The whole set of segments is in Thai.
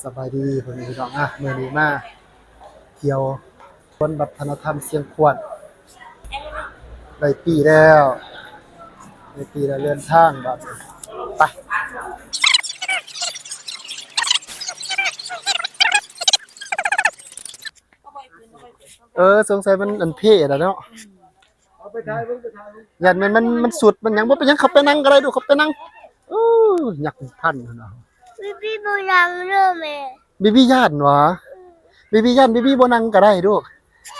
สบายดีพ่อแม่พี่น้องมื้อนี้มาเที่ยววันวัฒนธรรมเชียงขวัญได้ปีแล้วเดินทางบัดนี้ไปสงสัยมันอันเพ่แล้วเนาะยันมันสุดมันหยังบ่เป็นหยังเขาไปนั่งก็ได้ดูเขาไปนั่งอยากพันเนาะบีบูรังเริ่มเลยบีบี้ย่านหวะบีบี้ย่านบีบี้บ่นั่งก็ได้ดู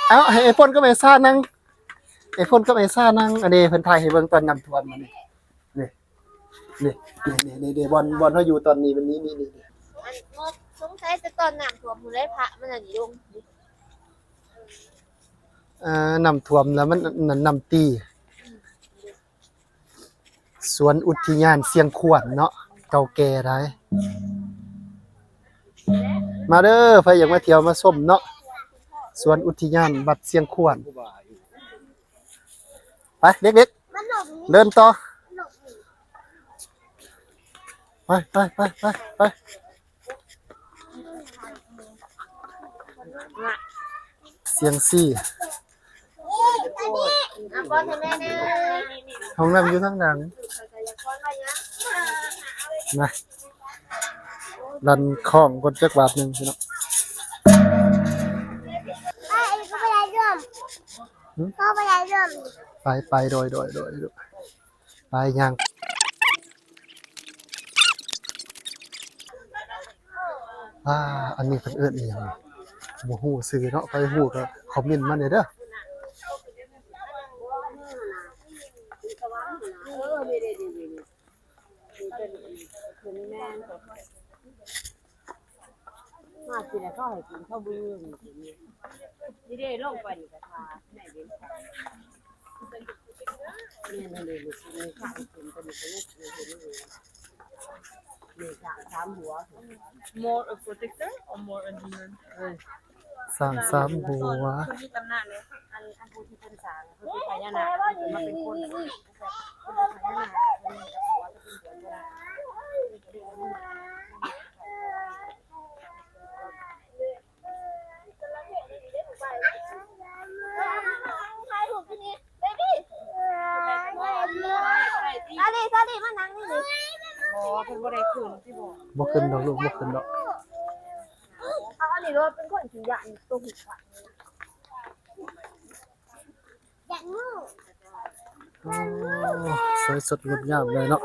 เอ้าให้ไอ้พ่นก็ไปซ่านั่งไอ้พ่นก็ไปซ่านั่งอันนี้เพิ่นถ่ายให้เบิ่งตอนน้ำท่วมมานี่นี่บอลเฮาอยู่ตอนนี้วันนี้นี่อันงบสงสัยจะตอนน้ำท่วมมื้อไรพระมันอันนี้ลงน้ำท่วมแล้วมันนั่นน้ำตีสวนอุทยานเสียงขวัญเนาะเก่าแก่ได้มาเด้อใครอยากมาเที่ยวมาชมเนาะสวนอุทยานบัดเสียงขวัญไปเด็กๆเดินต่อไปเสียงซี่ห้องน้ำอยู่ทางหลังนะดันคล้องกดจักบาทนึงพี่น้องไปโดยไปยังอันนี้เพิ่นเอิ้นอีหยังบ่ฮู้ชื่อเนาะไปฮู้ก็คอมเมนต์มาได้เด้อมาสิแล้วเขาให้กินข้าวบื้อนี่เด้ลงไปนี่ก็ทาไหนเด้นี่เลยนี่ข้าวกินตัวนี้ก็นี่สามหัว More a protector or more a demon? สร้างสามหัวคนที่ตำนานเลยอันผู้ที่เป็นสางคือพญานาคมาเป็นคนพญานาคเป็นหัวจะเป็นหัวมานั่งนี่ดิเป็นบ่ได้คืนที่บอก บ่ขึ้นดอกลูกบ่ขึ้นดอกอันนี้เราเป็นคนขี้ยานตัวหิวยันงูสวยสดงดงามเลยเนาะ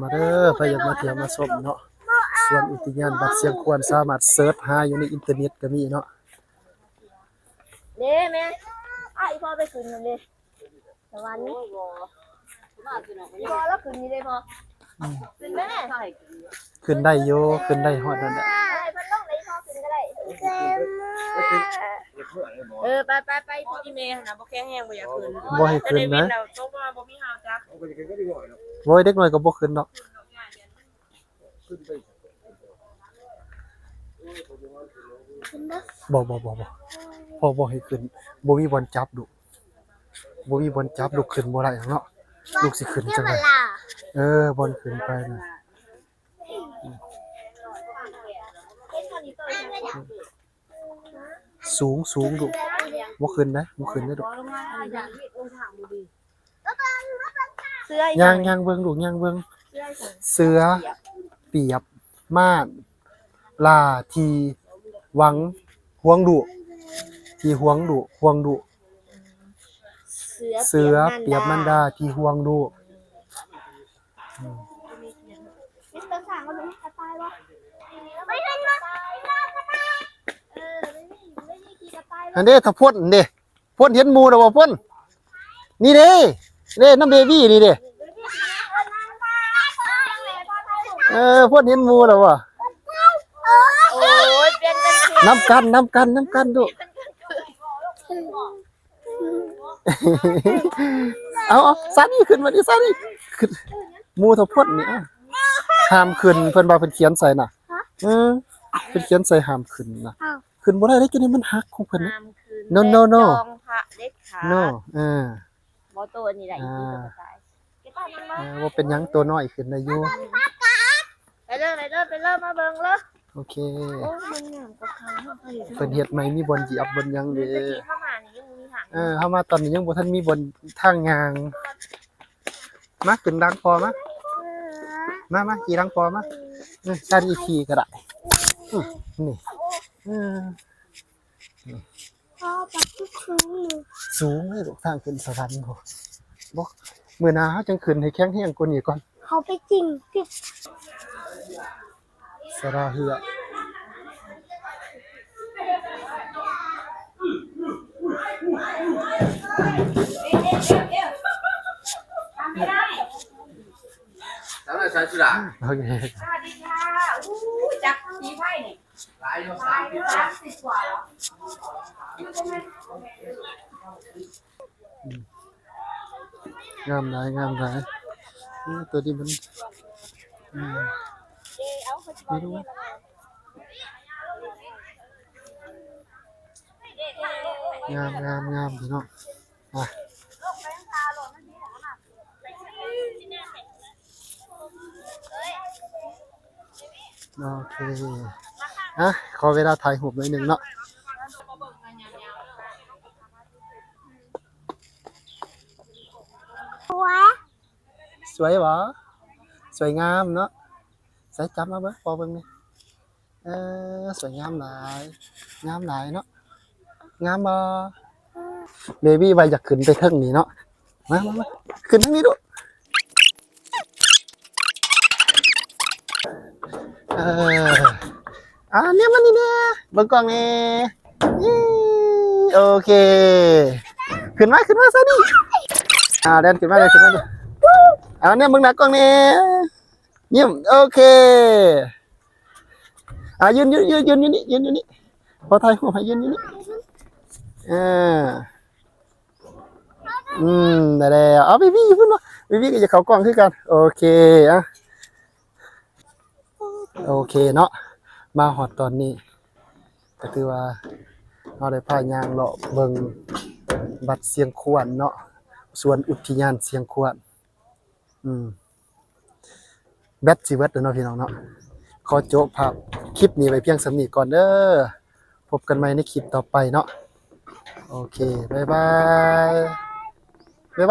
มาเด้อใครอยากมาเที่ยวมาชมเนาะสวนอุทยานบัดเสียงขวัญสามารถเสิร์ชหาอยู่ในอินเทอร์เน็ตก็มีเนาะเด้แม่พ่อไปคืนมันดิสวรรค์นี่พอแล้วคืนนี้เลยพอคืนแม่ขึ้นได้อยู่ขึ้นได้ฮอดนั่นแหละมันต้องเลยพอคืนก็ได้ไปที่เมย์นะบ่แค่แห้งบ่อยากคืน บ่ให้ขึ้นนะต้องว่าบ่มีหาวจ้ะโว้ยเด็กน้อยก็บ่ขึ้นดอกบ่พ่อบ่ให้ขึ้นบ่มีบอลจับดุบ่มีบอลจับลูกขึ้นบ่ได้เนาะลูกสิขึ้นจังได๋บอลขึ้นไปน่ะสูงดุบ่ขึ้นนะบ่ขึ้นได้ดุย่างเบิ่งลูกย่างเบิ่งเสือเปียบม่านลาทีหวังห่วงดุที่ห่วงดุเสือเปียบมันดาที่ห่วงดุอันนี้ถ้าพ่นเด้พ่นเห็นหมูแล้วบ่พ่นนี่เด้น้ำเบบี้นี่เด้พ่นเห็นหมูแล้วบ่โอ้ยเปลี่ยนกันน้ำกันดุเอาซานี่ขึ้นมาดิซานี่ขึ้นหมูถ้าพ่นนี่ห้ามขึ้นเพิ่นว่าเพิ่นเขียนใส่น่ะเพิ่นเขียนใส่ห้ามขึ้นน่ะขึ้นบ่ได้เด้จนมันหักของเพิ่นno จองพระเด็ดขาดบ่ตัวนี้ได้อีกตัวตายว่าเป็นหยังตัวน้อยขึ้นได้อยู่ไป ไปเริ่มมาเบิ่งเลย โอเค โอ้มันหยังกับเขาเนาะเขาอยู่ เพิ่นเฮ็ดใหม่มีบอนเหยียบบนหยังเด้ ตะกี้เข้ามานี่ยังมีทาง เฮามาตอนนี้ยังบ่ทันมีบนทางยางมาขึ้นดังพอมาขี่ดังพอมาชาติอีพีก็ได้นี่เออ พ่อปักทุกคืนเลย สูงเลยลูกทางขึ้นสวรรค์บ่บ่มื้อหน้าเฮาจังขึ้นให้แข็งแรงกว่านี้ก่อน เขาไปจริงที่ สระเหือโอเค จักสีไฟนี่หลาย30กว่าแล้ว งามหลายตัวนี้มันไม่รู้ว่างามพี่น้องอ่ะโอเคขอเวลาถ่ายรูปหน่อยหนึงเนาะสวยบ่สวยงามเนาะใส่จับมาเบิ่งพอเบิ่งนี่สวยงามหลายเนาะงามบ่เบบี้ว่าอยากขึ้นไปเทิงนี่เนาะมาขึ้นทางนี้ดูเนี่ยมันนี่แน่เบิ่งกล้องนี่โอเคขึ้นมาซะนี่เดินขึ้นมาดูเนี่ยมึงหนักกล้องนี่ยิ้มโอเคยืนอยู่นี่พอถ่ายรูปให้ยืนอยู่นี่ได้แล้วบีบี้อยู่พุ่นเนาะบีบี้ก็จะเข้ากล้องคือกันโอเคโอเคเนาะมาฮอดตอนนี้ก็คือว่าเราได้พาย่างเลาะเบิ่งบัดเสียงขวัญเนาะสวนอุทยานเสียงขวัญแบตสิเบิดเด้อเนาะพี่น้องเนาะขอจบภาพคลิปนี้ไว้เพียงส่ำนี้ก่อนเด้อพบกันใหม่ในคลิปต่อไปเนาะโอเคบ๊ายบา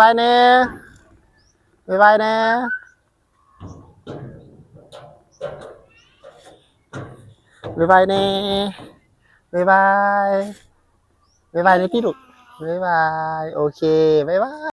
ยแน่บ๊ายบายแน่บ๊ายบายแน่บ๊ายบายในพี่ลูกบ๊ายบายโอเคบ๊ายบาย